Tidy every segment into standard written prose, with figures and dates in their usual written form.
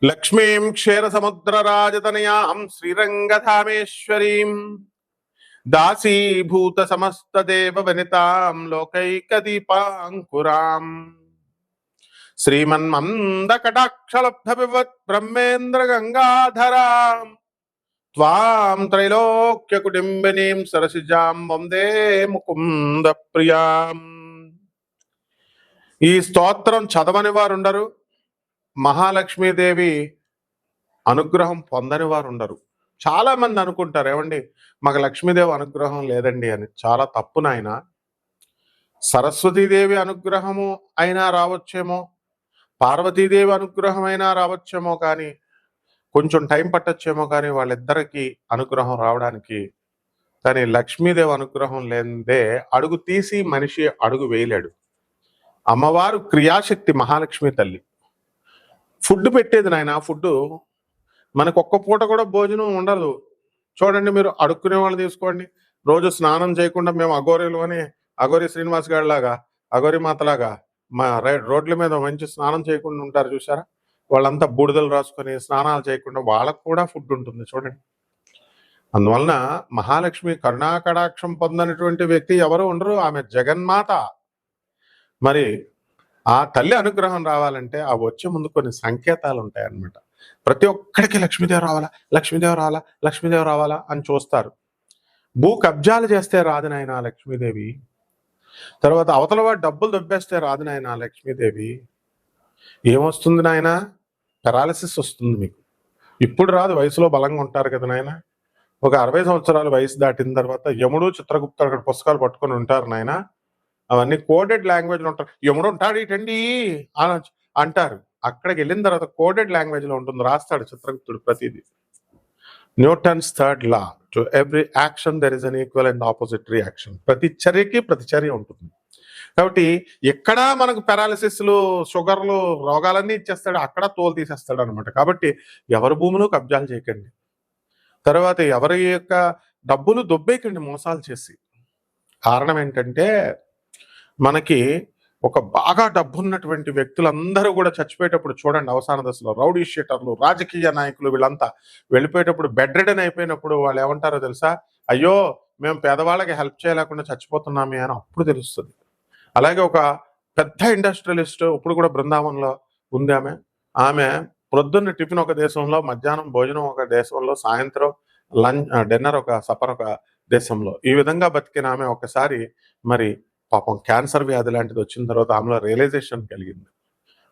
లక్ష్మీం క్షీరసముద్రరాజతనయాం శ్రీరంగధామేశ్వరీం దాసీభూత సమస్తదేవ వనితాం లోకైకదీపాంకురాం శ్రీమన్మందకటాక్షలబ్ధవివత్ బ్రహ్మేంద్ర గంగాధరాం త్వాం త్రైలోక్య కుటుంబినీం సరసిజాం వందే ముకుంద ప్రియాం. ఈ స్తోత్రం చదవని వారు ఉండరు, మహాలక్ష్మీదేవి అనుగ్రహం పొందని వారు ఉండరు. చాలా మంది అనుకుంటారు, ఏమండి మాకు లక్ష్మీదేవి అనుగ్రహం లేదండి అని. చాలా తప్పు నాయన. సరస్వతీదేవి అనుగ్రహము అయినా రావచ్చేమో, పార్వతీదేవి అనుగ్రహం అయినా రావచ్చేమో, కానీ కొంచెం టైం పట్టచ్చేమో, కానీ వాళ్ళిద్దరికీ అనుగ్రహం రావడానికి. కానీ లక్ష్మీదేవి అనుగ్రహం లేదే అడుగు తీసి మనిషి అడుగు వేయలేడు. అమ్మవారు క్రియాశక్తి, మహాలక్ష్మి తల్లి. ఫుడ్ పెట్టేది నాయన. ఫుడ్ మనకు ఒక్క పూట కూడా భోజనం ఉండదు. చూడండి, మీరు అడుక్కునే వాళ్ళు తీసుకోండి. రోజు స్నానం చేయకుండా మేము అఘోరీలు అని, అఘోరి శ్రీనివాస్ గారి లాగా, అఘోరి మాతలాగా మా రోడ్ల మీద మంచి స్నానం చేయకుండా ఉంటారు చూసారా? వాళ్ళంతా బూడిదలు రాసుకొని స్నానాలు చేయకుండా వాళ్ళకు కూడా ఫుడ్ ఉంటుంది చూడండి. అందువలన మహాలక్ష్మి కరుణాకటాక్షం పొందనటువంటి వ్యక్తి ఎవరు ఉండరు. ఆమె జగన్మాత. మరి ఆ తల్లి అనుగ్రహం రావాలంటే ఆ వచ్చే ముందు కొన్ని సంకేతాలు ఉంటాయన్నమాట. ప్రతి ఒక్కడికి లక్ష్మీదేవి రావాలా, లక్ష్మీదేవి రావాలా, లక్ష్మీదేవి రావాలా అని చూస్తారు. భూ కబ్జాలు చేస్తే రాదు నాయన లక్ష్మీదేవి. తర్వాత అవతల వాడు డబ్బులు దొబ్బేస్తే రాదు నాయన లక్ష్మీదేవి. ఏమొస్తుంది నాయన? పెరాలసిస్ వస్తుంది మీకు. ఇప్పుడు రాదు, వయసులో బలంగా ఉంటారు కదా నాయన. ఒక 60 సంవత్సరాల వయసు దాటిన తర్వాత యముడు చిత్రగుప్తుడు అక్కడ పుస్తకాలు పట్టుకొని ఉంటారు నాయన. అవన్నీ కోడెడ్ లాంగ్వేజ్లో ఉంటారు. యముడు ఉంటాడు ఇటండి అని అంటారు. అక్కడికి వెళ్ళిన తర్వాత కోడెడ్ లాంగ్వేజ్లో ఉంటుంది, రాస్తాడు చిత్రగుప్తుడు ప్రతిదీ. Newton's third law, to every action there is an equal and opposite reaction. ప్రతి చర్యకి ప్రతిచర్య ఉంటుంది. కాబట్టి ఎక్కడా మనకు పెరాలసిస్లు, షుగర్లు, రోగాలన్నీ ఇచ్చేస్తాడు, అక్కడ తోలు తీసేస్తాడు అనమాట. కాబట్టి ఎవరి భూములు కబ్జాలు చేయకండి. తర్వాత ఎవరి యొక్క డబ్బులు దొబ్బేయకండి మోసాలు చేసి. కారణం ఏంటంటే మనకి ఒక బాగా డబ్బున్నటువంటి వ్యక్తులందరూ కూడా చచ్చిపోయేటప్పుడు చూడండి, అవసాన దశలో రౌడీ షీటర్లు, రాజకీయ నాయకులు వీళ్ళంతా వెళ్ళిపోయేటప్పుడు బెడ్ రిడన్ అయిపోయినప్పుడు వాళ్ళు ఏమంటారో తెలుసా? అయ్యో మేము పేదవాళ్ళకి హెల్ప్ చేయలేకుండా చచ్చిపోతున్నామే అని అప్పుడు తెలుస్తుంది. అలాగే ఒక పెద్ద ఇండస్ట్రియలిస్ట్ ఇప్పుడు కూడా బృందావనంలో ఉంది ఆమె. ఆమె ప్రొద్దున్న టిఫిన్ ఒక దేశంలో, మధ్యాహ్నం భోజనం ఒక దేశంలో, సాయంత్రం డిన్నర్ ఒక సపర్ ఒక దేశంలో, ఈ విధంగా బతికిన ఆమె ఒకసారి మరి పాపం క్యాన్సర్ వ్యాధి లాంటిది వచ్చిన తర్వాత ఆమెలో రియలైజేషన్ కలిగింది.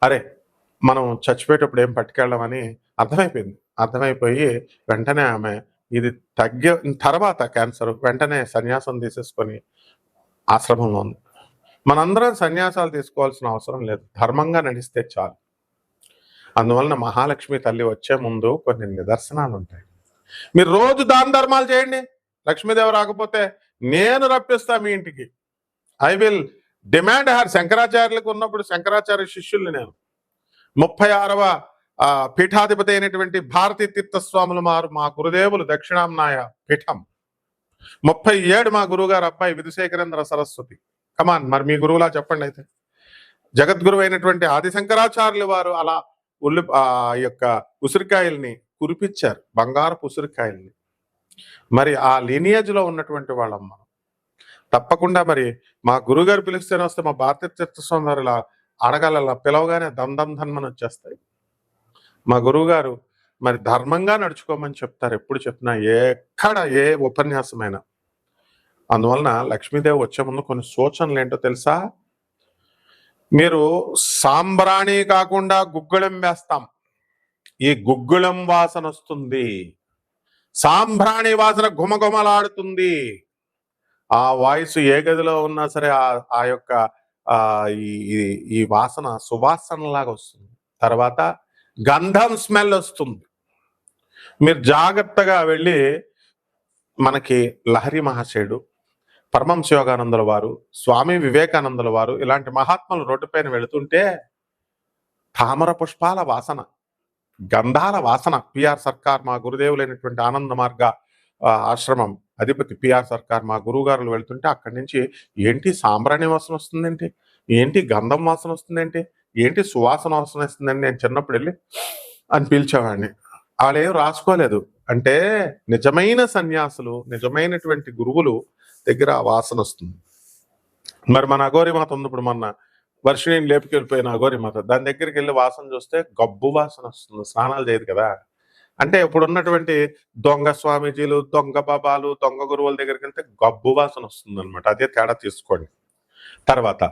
అరే మనం చచ్చిపోయేటప్పుడు ఏం పట్టుకెళ్ళమని అర్థమైపోయి వెంటనే ఆమె ఇది తగ్గిన తర్వాత క్యాన్సర్ వెంటనే సన్యాసం తీసేసుకొని ఆశ్రమంలో ఉంది. మనందరం సన్యాసాలు తీసుకోవాల్సిన అవసరం లేదు, ధర్మంగా నడిస్తే చాలు. అందువలన మహాలక్ష్మి తల్లి వచ్చే ముందు కొన్ని నిదర్శనాలు ఉంటాయి. మీరు రోజు దాన ధర్మాలు చేయండి, లక్ష్మీదేవి రాకపోతే నేను రప్పిస్తా మీ ఇంటికి. I will demand her. శంకరాచార్యులకు ఉన్నప్పుడు శంకరాచార్య శిష్యుల్ని నేను 36వ పీఠాధిపతి అయినటువంటి భారతీ తీర్థస్వాములు మా గురుదేవులు దక్షిణాంనాయ పీఠం, 37 మా గురువుగారు అబ్బాయి విధుశేఖరేంద్ర సరస్వతి. కమాన్, మరి మీ గురువులా చెప్పండి. అయితే జగద్గురు అయినటువంటి ఆది శంకరాచార్యులు వారు అలా యొక్క ఉసిరికాయల్ని కురిపించారు, బంగారపు ఉసిరికాయల్ని. మరి ఆ లీనియేజ్ లో ఉన్నటువంటి వాళ్ళమ్మ తప్పకుండా మరి మా గురుగారు పిలిస్తేనే వస్తే మా భారతీయ తీర్థస్వామి వారు ఇలా అడగాల పిలవగానే ధన్మని వచ్చేస్తాయి. మా గురువు గారు మరి ధర్మంగా నడుచుకోమని చెప్తారు ఎప్పుడు చెప్పినా, ఎక్కడ ఏ ఉపన్యాసమైనా. అందువలన లక్ష్మీదేవి వచ్చే ముందు కొన్ని సూచనలు ఏంటో తెలుసా? మీరు సాంబ్రాణి కాకుండా గుగ్గుళం వేస్తాం, ఈ గుగ్గుళం వాసన వస్తుంది, సాంబ్రాణి వాసన ఘుమఘుమలాడుతుంది. ఆ వాయిస్ ఏ గదిలో ఉన్నా సరే ఆ యొక్క ఈ వాసన సువాసనలాగా వస్తుంది. తర్వాత గంధం స్మెల్ వస్తుంది. మీరు జాగ్రత్తగా వెళ్ళి మనకి లహరి మహాశయుడు, పరమహంస యోగానందుల వారు, స్వామి వివేకానందుల వారు ఇలాంటి మహాత్ములు రోడ్డుపైన వెళుతుంటే తామర పుష్పాల వాసన, గంధాల వాసన. పిఆర్ సర్కార్ మా గురుదేవులైనటువంటి ఆనంద మార్గ ఆశ్రమం అధిపతి పిఆర్ సర్కార్ మా గురువుగారులు వెళ్తుంటే అక్కడి నుంచి ఏంటి సాంబ్రాణి వాసన వస్తుందేంటి, ఏంటి గంధం వాసన వస్తుందేంటి, ఏంటి సువాసన వాసన వస్తుందండి. నేను చిన్నప్పుడు వెళ్ళి అని పిలిచేవాడిని. వాళ్ళేం రాసుకోలేదు. అంటే నిజమైన సన్యాసులు, నిజమైనటువంటి గురువులు దగ్గర ఆ వాసనొస్తుంది. మరి మన అఘోరి మాత ఉంది ఇప్పుడు మొన్న వర్షిణిని లేపుకెళ్ళిపోయిన అఘోరి మాత. దాని దగ్గరికెళ్ళి వాసన చూస్తే గబ్బు వాసనొస్తుంది. స్నానాలు చేయదు కదా! అంటే ఇప్పుడున్నటువంటి దొంగ స్వామీజీలు, దొంగ బాబాలు, దొంగ గురువుల దగ్గరికెళ్తే గబ్బు వాసనొస్తుందనమాట. అదే తేడా తీసుకోండి. తర్వాత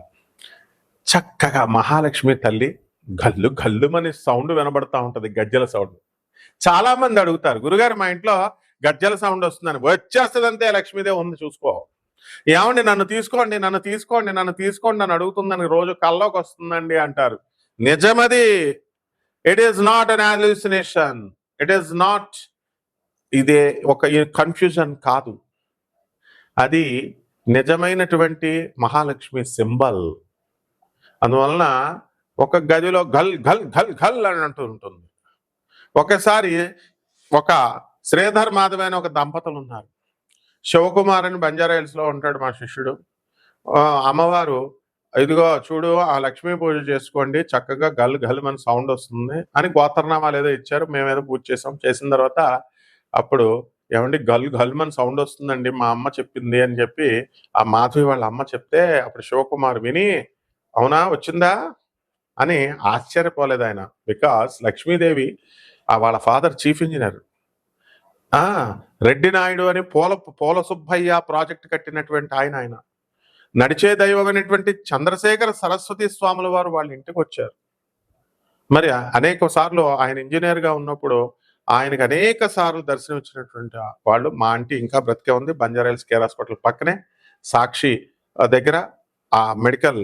చక్కగా మహాలక్ష్మి తల్లి గల్లు గల్లుమని సౌండ్ వినబడతా ఉంటది, గజ్జెల సౌండ్. చాలా మంది అడుగుతారు, గురుగారు మా ఇంట్లో గజ్జెల సౌండ్ వస్తుందని. వచ్చేస్తదంతే, లక్ష్మీదేవి ఉంది చూసుకో. ఏమండి నన్ను తీసుకోండి, నన్ను తీసుకోండి, నన్ను తీసుకోండి అని అడుగుతుందని రోజు కల్లోకి వస్తుందండి అంటారు. నిజమది. It is not an hallucination. It is not, ఇదే ఒక కన్ఫ్యూజన్ కాదు. అది నిజమైనటువంటి మహాలక్ష్మి సింబల్. అందువలన ఒక గదిలో గల్ గల్ గల్ గల్ అని అంటూ ఉంటుంది. ఒకసారి ఒక శ్రీధర్ మాధవ్ అని ఒక దంపతులు ఉన్నారు. శివకుమార్ అని బంజారా హిల్స్ లో ఉంటాడు మా శిష్యుడు. అమ్మవారు ఇదిగో చూడు ఆ లక్ష్మీ పూజ చేసుకోండి, చక్కగా గల్ గల్ మన సౌండ్ వస్తుంది అని గోత్రనామాలు ఏదో ఇచ్చారు. మేమేదో పూజ చేసాం. చేసిన తర్వాత అప్పుడు ఏమండి గల్ గల్ మన సౌండ్ వస్తుందండి, మా అమ్మ చెప్పింది అని చెప్పి ఆ మాధవి వాళ్ళ అమ్మ చెప్తే అప్పుడు శివకుమార్ విని అవునా వచ్చిందా అని ఆశ్చర్యపోలేదు ఆయన. బికాస్ లక్ష్మీదేవి వాళ్ళ father chief engineer, Reddy Naidu అని పోల సుబ్బయ్య ప్రాజెక్ట్ కట్టినటువంటి ఆయన నడిచే దైవం అనేటువంటి చంద్రశేఖర సరస్వతి స్వాముల వారు వాళ్ళ ఇంటికి వచ్చారు. మరి అనేక సార్లు ఆయన ఇంజనీర్ గా ఉన్నప్పుడు ఆయనకు అనేక సార్లు దర్శనం ఇచ్చినటువంటి వాళ్ళు. మా ఆంటీ ఇంకా బ్రతికే ఉంది, బంజారాహిల్స్ కేర్ హాస్పిటల్ పక్కనే సాక్షి దగ్గర ఆ మెడికల్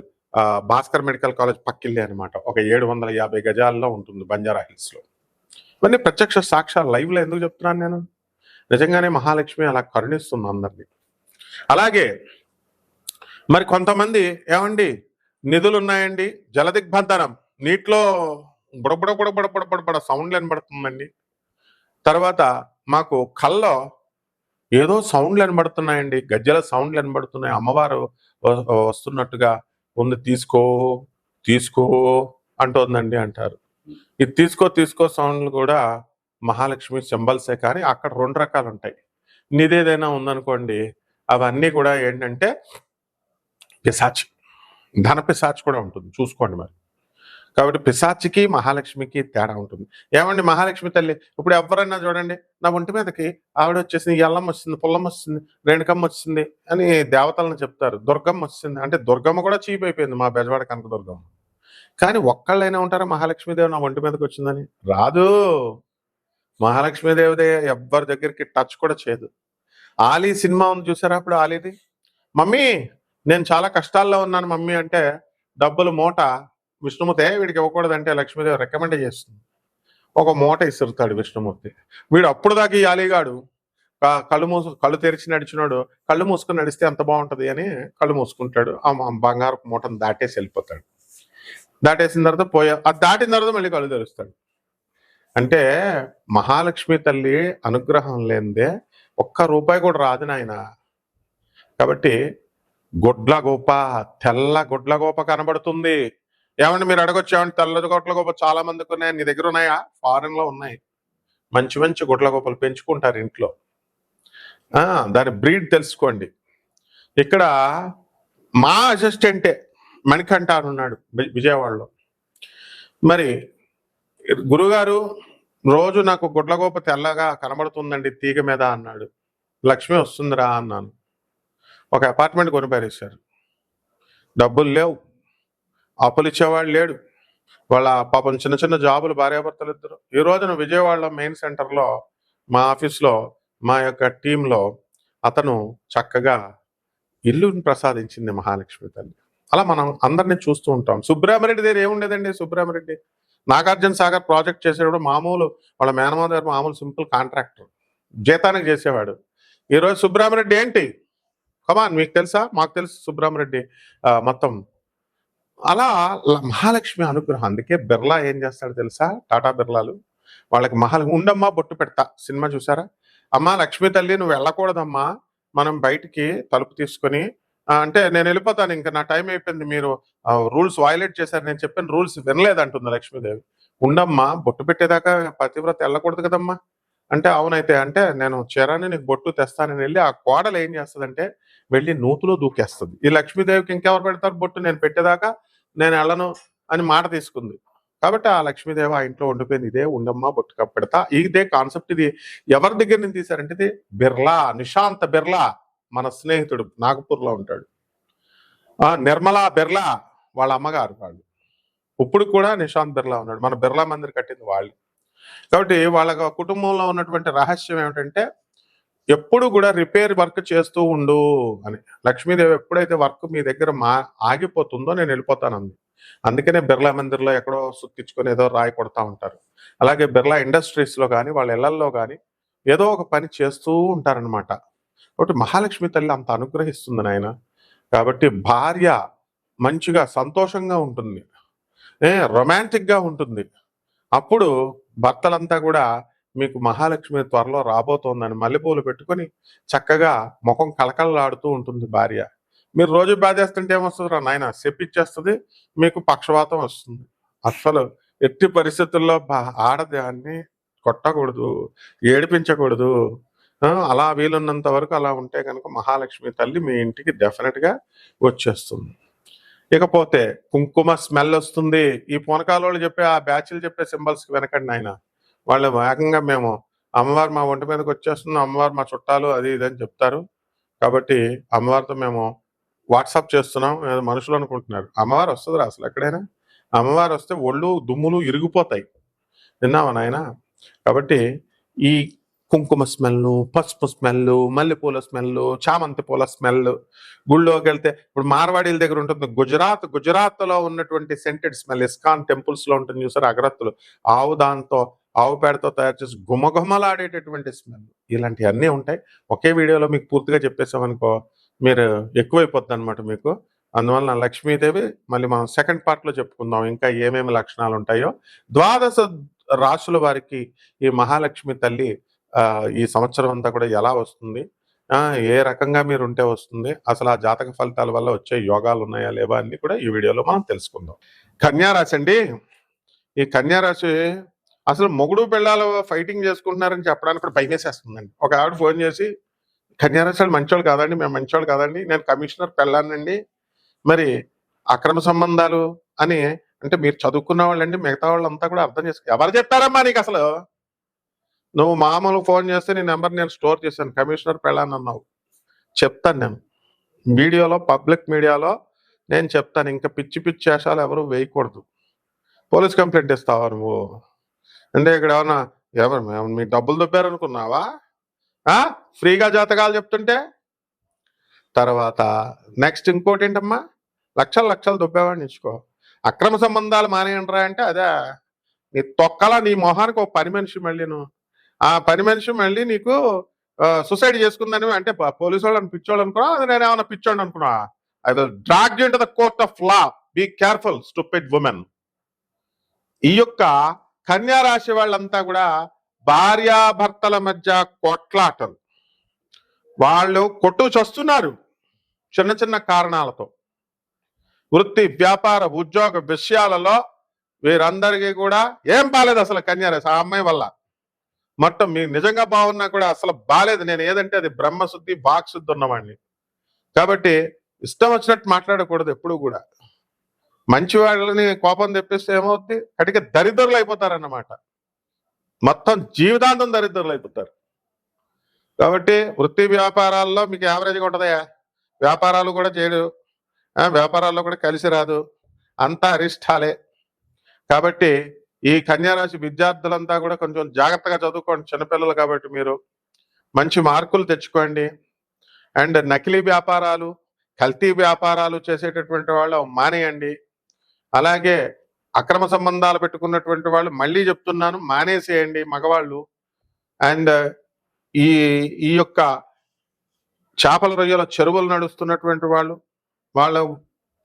భాస్కర్ మెడికల్ కాలేజ్ పక్కిల్లే అనమాట. ఒక 750 గజాల్లో ఉంటుంది బంజారాహిల్స్ లో. ఇవన్నీ ప్రత్యక్ష సాక్ష్యాలు. లైవ్ లో ఎందుకు చెప్తున్నాను నేను? నిజంగానే మహాలక్ష్మి అలా కరుణిస్తుంది అందరినీ. అలాగే మరి కొంతమంది ఏమండి నిధులు ఉన్నాయండి, జలదిగ్బంధనం, నీటిలో బుడబుడ బుడబుడ బుడబుడ సౌండ్లు వినబడుతుందండి. తర్వాత మాకు కల్లో ఏదో సౌండ్లు వినబడుతున్నాయండి, గజ్జల సౌండ్లు వినబడుతున్నాయి, అమ్మవారు వస్తున్నట్టుగా ఉంది, తీసుకో తీసుకో అంటోందండి అంటారు. ఇది తీసుకో తీసుకో సౌండ్లు కూడా మహాలక్ష్మి సింబల్సే. కానీ అక్కడ 2 రకాలు ఉంటాయి. నిదేదైనా ఉందనుకోండి, అవన్నీ కూడా ఏంటంటే పిశాచి, ధన పిశాచి కూడా ఉంటుంది, చూసుకోండి మరి. కాబట్టి పిశాచికి మహాలక్ష్మికి తేడా ఉంటుంది. ఏమండి మహాలక్ష్మి తల్లి ఇప్పుడు ఎవరైనా చూడండి, నా ఒంటి మీదకి ఆవిడ వచ్చేసింది, ఎల్లమ్మ వచ్చింది, పుల్లమ్మ వచ్చింది, రేణుకమ్మ వచ్చింది అని దేవతలను చెప్తారు. దుర్గమ్మ వచ్చింది అంటే దుర్గమ్మ కూడా చీప్ అయిపోయింది, మా బెజవాడ కనక దుర్గమ్మ. కానీ ఒక్కళ్ళైనా ఉంటారా మహాలక్ష్మీదేవి నా ఒంటి మీదకి వచ్చిందని? రాదు. మహాలక్ష్మీదేవిదే ఎవ్వరి దగ్గరికి టచ్ కూడా చేయదు. ఆలీ సినిమా ఉంది చూసారా? అప్పుడు ఆలీది, మమ్మీ నేను చాలా కష్టాల్లో ఉన్నాను మమ్మీ అంటే డబ్బులు మూట విష్ణుమూర్తి వీడికి ఇవ్వకూడదంటే లక్ష్మీదేవి రికమెండ్ చేస్తుంది. ఒక మూట ఇసురుతాడు విష్ణుమూర్తి. వీడు అప్పుడు దాకా ఈ ఆలీగాడు కళ్ళు తెరిచి నడిచినాడు, కళ్ళు మూసుకుని నడిస్తే ఎంత బాగుంటది అని కళ్ళు మూసుకుంటాడు. ఆ బంగారు మూటను దాటేసి వెళ్ళిపోతాడు. దాటేసిన తర్వాత అది దాటిన తర్వాత మళ్ళీ కళ్ళు తెరుస్తాడు. అంటే మహాలక్ష్మి తల్లి అనుగ్రహం లేనిదే ఒక్క రూపాయి కూడా రాదు నాయన. కాబట్టి గొడ్ల గోప, తెల్ల గొడ్ల గోప కనబడుతుంది. ఏమండి మీరు అడగొచ్చు, ఏమంటే తెల్ల గొడ్ల గోప చాలా మందికి ఉన్నాయి, నీ దగ్గర ఉన్నాయా? ఫారెన్ లో ఉన్నాయి. మంచి మంచి గొడ్ల గోపలు పెంచుకుంటారు ఇంట్లో. దాని బ్రీడ్ తెలుసుకోండి. ఇక్కడ మా అసిస్టెంటే మణికంఠ ఉన్నాడు విజయవాడలో. మరి గురుగారు రోజు నాకు గుడ్లగోప తెల్లగా కనబడుతుందండి తీగ మీద అన్నాడు. లక్ష్మి వస్తుందిరా అన్నాను. ఒక అపార్ట్మెంట్ కొనిపారేశారు. డబ్బులు లేవు, అప్పులు ఇచ్చేవాళ్ళు లేడు. వాళ్ళ పాపం చిన్న చిన్న జాబులు, భార్యాభర్తలు ఇద్దరు. ఈ రోజున విజయవాడలో మెయిన్ సెంటర్లో మా ఆఫీస్లో మా యొక్క టీంలో అతను చక్కగా ఇల్లుని ప్రసాదించింది మహాలక్ష్మి తల్లి. అలా మనం అందరినీ చూస్తూ ఉంటాం. సుబ్రహ్మరెడ్డి దగ్గర ఏముండేదండి? సుబ్రహ్మరెడ్డి నాగార్జున సాగర్ ప్రాజెక్ట్ చేసేటప్పుడు మామూలు వాళ్ళ మేనమామ గారు మామూలు సింపుల్ కాంట్రాక్టర్, జీతానికి చేసేవాడు. ఈరోజు సుబ్రహ్మరెడ్డి ఏంటి? కమాన్, మీకు తెలుసా? మాకు తెలుసు సుబ్రహ్మరెడ్డి మొత్తం. అలా మహాలక్ష్మి అనుగ్రహం. అందుకే బిర్లా ఏం చేస్తాడు తెలుసా? టాటా బిర్లాలు వాళ్ళకి ఉండమ్మా బొట్టు పెడతా సినిమా చూసారా? అమ్మా లక్ష్మీ తల్లి నువ్వు వెళ్ళకూడదమ్మా, మనం బయటికి తలుపు తీసుకొని అంటే నేను వెళ్ళిపోతాను, ఇంకా నా టైం అయిపోయింది, మీరు రూల్స్ వయలేట్ చేశారు, నేను చెప్పిన రూల్స్ వినలేదంటుంది లక్ష్మీదేవి. ఉండమ్మా బొట్టు పెట్టేదాకా పతివ్రత వెళ్ళకూడదు కదమ్మా అంటే, అవునైతే అంటే నేను చీరని నీకు బొట్టు తెస్తానని వెళ్ళి ఆ కోడలు ఏం చేస్తుందంటే వెళ్ళి నూతిలో దూకేస్తుంది. ఈ లక్ష్మీదేవికి ఇంకెవరు పెడతారు బొట్టు, నేను పెట్టేదాకా నేను వెళ్ళను అని మాట తీసుకుంది. కాబట్టి ఆ లక్ష్మీదేవి ఆ ఇంట్లో ఉండిపోయింది. ఇదే ఉండమ్మా బొట్టు కప్పెడతా, ఇదే కాన్సెప్ట్. ఇది ఎవరి దగ్గర నుంచి తీశారంటే ఇది బిర్లా, నిశాంత్ బిర్లా, మన స్నేహితుడు నాగపూర్లో ఉంటాడు. నిర్మలా బిర్లా వాళ్ళ అమ్మగారు వాళ్ళు. ఇప్పుడు కూడా నిశాంత్ బిర్లా ఉన్నాడు. మన బిర్లా మందిర్ కట్టింది వాళ్ళు. కాబట్టి వాళ్ళ కుటుంబంలో ఉన్నటువంటి రహస్యం ఏమిటంటే ఎప్పుడు కూడా రిపేర్ వర్క్ చేస్తూ ఉండు అని. లక్ష్మీదేవి ఎప్పుడైతే వర్క్ మీ దగ్గర ఆగిపోతుందో నేను వెళ్ళిపోతానంది. అందుకనే బిర్లా మందిర్లో ఎక్కడో సుత్తిచ్చుకొని ఏదో రాయి కొడతా ఉంటారు. అలాగే బిర్లా ఇండస్ట్రీస్లో కానీ వాళ్ళ ఇళ్లల్లో కానీ ఏదో ఒక పని చేస్తూ ఉంటారనమాట. కాబట్టి మహాలక్ష్మి తల్లి అంత అనుగ్రహిస్తుంది నాయన. కాబట్టి భార్య మంచిగా సంతోషంగా ఉంటుంది, రొమాంటిక్గా ఉంటుంది. అప్పుడు భర్తలంతా కూడా మీకు మహాలక్ష్మి త్వరలో రాబోతోందని మల్లెపూలు పెట్టుకొని చక్కగా ముఖం కళకళలాడుతూ ఉంటుంది భార్య. మీరు రోజు బాధేస్తుంటే ఏమొస్తుంది రా నాయన, చెప్పిచ్చేస్తుంది, మీకు పక్షవాతం వస్తుంది. అస్సలు ఎట్టి పరిస్థితుల్లో ఆడదాన్ని కొట్టకూడదు, ఏడిపించకూడదు. అలా వీలున్నంత వరకు అలా ఉంటే కనుక మహాలక్ష్మి తల్లి మీ ఇంటికి డెఫినెట్గా వచ్చేస్తుంది. ఇకపోతే కుంకుమ స్మెల్ వస్తుంది. ఈ పూనకాలు చెప్పే ఆ బ్యాచ్లు చెప్పే సింబల్స్కి వెనకండి ఆయన. వాళ్ళు వేగంగా మేము అమ్మవారు మా ఒంటి మీదకి వచ్చేస్తున్నాం, అమ్మవారు మా చుట్టాలు అది ఇది అని చెప్తారు. కాబట్టి అమ్మవారితో మేము వాట్సాప్ చేస్తున్నాం, మనుషులు అనుకుంటున్నారు. అమ్మవారు వస్తుందిరా అసలు ఎక్కడైనా? అమ్మవారు వస్తే ఒళ్ళు దుమ్ములు ఇరిగిపోతాయి. విన్నావా నాయన? కాబట్టి ఈ కుంకుమ స్మెల్, పసుపు స్మెల్, మల్లెపూల స్మెల్, చామంతి పూల స్మెల్, గుళ్ళోకి వెళ్తే ఇప్పుడు మార్వాడీల దగ్గర ఉంటుంది గుజరాత్లో ఉన్నటువంటి సెంటెడ్ స్మెల్, ఇస్కాన్ టెంపుల్స్ లో ఉంటుంది చూసారు అగరత్తులు, ఆవు పేడతో తయారు చేసి గుమగుమలాడేటటువంటి స్మెల్, ఇలాంటివన్నీ ఉంటాయి. ఒకే వీడియోలో మీకు పూర్తిగా చెప్పేసామనుకో మీరు ఎక్కువైపోద్ది అనమాట మీకు. అందువల్ల లక్ష్మీదేవి మళ్ళీ మనం సెకండ్ పార్ట్ లో చెప్పుకుందాం ఇంకా ఏమేమి లక్షణాలు ఉంటాయో. 12 రాశుల వారికి ఈ మహాలక్ష్మి తల్లి ఈ సంవత్సరం అంతా కూడా ఎలా వస్తుంది, ఏ రకంగా మీరు ఉంటే వస్తుంది, అసలు ఆ జాతక ఫలితాల వల్ల వచ్చే యోగాలు ఉన్నాయా లేవా అన్ని కూడా ఈ వీడియోలో మనం తెలుసుకుందాం. కన్యారాశి అండి. ఈ కన్యారాశి అసలు మొగుడు పిల్లలు ఫైటింగ్ చేసుకుంటున్నారని చెప్పడానికి కూడా భయమేసేస్తుందండి. ఒక ఆవిడ ఫోన్ చేసి, కన్యారాశి వాళ్ళు మంచోళ్ళు కాదండి, మేము మంచోళ్ళు కాదండి, నేను కమిషనర్ పెళ్ళానండి, మరి అక్రమ సంబంధాలు అని అంటే మీరు చదువుకున్న వాళ్ళండి, మిగతా వాళ్ళంతా కూడా అర్థం చేసుకో. ఎవరు చెప్పారమ్మా నీకు అసలు? నువ్వు మామూలు ఫోన్ చేస్తే నీ నెంబర్ నేను స్టోర్ చేశాను, కమిషనర్ పెళ్ళాను అన్నావు. చెప్తాను నేను వీడియోలో, పబ్లిక్ మీడియాలో నేను చెప్తాను. ఇంకా పిచ్చి పిచ్చి వేషాలు ఎవరు వేయకూడదు. పోలీస్ కంప్లైంట్ ఇస్తావా నువ్వు? అంటే ఇక్కడ ఏమన్నా ఎవరు మీ డబ్బులు దొబ్బారనుకున్నావా? ఫ్రీగా జాతకాలు చెప్తుంటే. తర్వాత నెక్స్ట్ ఇంకోటి ఏంటమ్మా, లక్షలు దొబ్బేవాడిని ఇచ్చుకో. అక్రమ సంబంధాలు మానేయండిరా అంటే అదే నీ తొక్కల నీ మొహానికి ఒక పని మనిషి మళ్ళీ నువ్వు ఆ పని మనిషి మళ్ళీ నీకు సూసైడ్ చేసుకుందని అంటే పోలీసు వాళ్ళని పిచ్చోళ్ళు అనుకున్నా, అది నేను ఏమన్నా పిచ్చోళ్ళు అనుకున్నా. I will drag you into the court of law. Be careful stupid woman. ఈ యొక్క కన్యా రాశి వాళ్ళంతా కూడా భార్యాభర్తల మధ్య కొట్లాటలు, వాళ్ళు కొట్టు చస్తున్నారు చిన్న చిన్న కారణాలతో. వృత్తి, వ్యాపార, ఉద్యోగ విషయాలలో వీరందరికీ కూడా ఏం బాలేదు అసలు కన్యారాశి ఆ అమ్మాయి వల్ల. మొత్తం మీరు నిజంగా బాగున్నా కూడా అసలు బాలేదు. నేను ఏదంటే అది బ్రహ్మశుద్ధి, వాక్శుద్ధి ఉన్నవాడిని. కాబట్టి ఇష్టం వచ్చినట్టు మాట్లాడకూడదు ఎప్పుడు కూడా. మంచి వాళ్ళని కోపం తెప్పిస్తే ఏమవుద్ది, కటిక దరిద్రులు అయిపోతారన్నమాట. మొత్తం జీవితాంతం దరిద్రులు అయిపోతారు. కాబట్టి వృత్తి వ్యాపారాల్లో మీకు యావరేజ్గా ఉంటుందయా. వ్యాపారాలు కూడా చేయడు, వ్యాపారాల్లో కూడా కలిసి రాదు, అంతా అరిష్టాలే. కాబట్టి ఈ కన్యారాశి విద్యార్థులంతా కూడా కొంచెం జాగ్రత్తగా చదువుకోండి. చిన్నపిల్లలు కాబట్టి మీరు మంచి మార్కులు తెచ్చుకోండి. అండ్ నకిలీ వ్యాపారాలు, కల్తీ వ్యాపారాలు చేసేటటువంటి వాళ్ళు మానేయండి. అలాగే అక్రమ సంబంధాలు పెట్టుకున్నటువంటి వాళ్ళు మళ్ళీ చెప్తున్నాను మానేసేయండి మగవాళ్ళు. అండ్ ఈ యొక్క చేపల రొయ్యల చెరువులు నడుస్తున్నటువంటి వాళ్ళ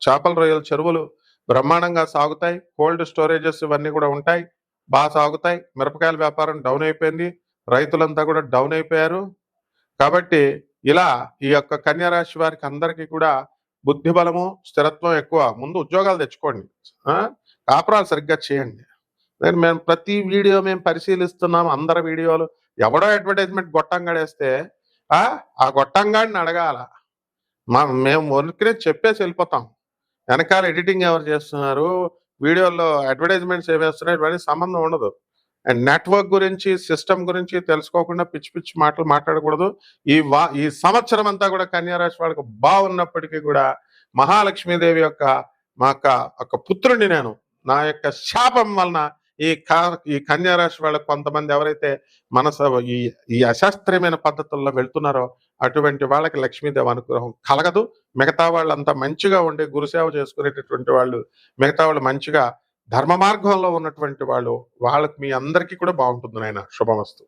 చేపల రొయ్యల చెరువులు బ్రహ్మాండంగా సాగుతాయి. కోల్డ్ స్టోరేజెస్ ఇవన్నీ కూడా ఉంటాయి, బాగా సాగుతాయి. మిరపకాయల వ్యాపారం డౌన్ అయిపోయింది, రైతులంతా కూడా డౌన్ అయిపోయారు. కాబట్టి ఇలా ఈ యొక్క కన్యారాశి వారికి అందరికీ కూడా బుద్ధి బలము, స్థిరత్వం ఎక్కువ. ముందు ఉద్యోగాలు తెచ్చుకోండి, కాపురాలు సరిగ్గా చేయండి. మేము ప్రతి వీడియో మేము పరిశీలిస్తున్నాం. అందరి వీడియోలు ఎవడో అడ్వర్టైజ్మెంట్ గొట్టంగాడేస్తే ఆ గొట్టంగాడిని అడగాల. మేము ఊరికనే చెప్పేసి వెళ్ళిపోతాం. వెనకాల ఎడిటింగ్ ఎవరు చేస్తున్నారు, వీడియోల్లో అడ్వర్టైజ్మెంట్స్ ఏమేస్తున్నాయి, ఇవన్నీ సంబంధం ఉండదు. అండ్ నెట్వర్క్ గురించి, సిస్టమ్ గురించి తెలుసుకోకుండా పిచ్చి పిచ్చి మాటలు మాట్లాడకూడదు. ఈ సంవత్సరం అంతా కూడా కన్యా రాశి వాళ్ళకి బాగున్నప్పటికీ కూడా మహాలక్ష్మీదేవి యొక్క మా యొక్క పుత్రుడిని నేను నా యొక్క శాపం వలన ఈ కన్యా రాశి వాళ్ళకి కొంతమంది ఎవరైతే ఈ అశాస్త్రీయమైన పద్ధతుల్లో వెళ్తున్నారో అటువంటి వాళ్ళకి లక్ష్మీదేవి అనుగ్రహం కలగదు. మిగతా వాళ్ళంతా మంచిగా ఉండి గురుసేవ చేసుకునేటటువంటి వాళ్ళు, మిగతా వాళ్ళు మంచిగా ధర్మ మార్గంలో ఉన్నటువంటి వాళ్ళు, వాళ్ళకి మీ అందరికీ కూడా బాగుంటుంది నాయన. శుభమస్తు.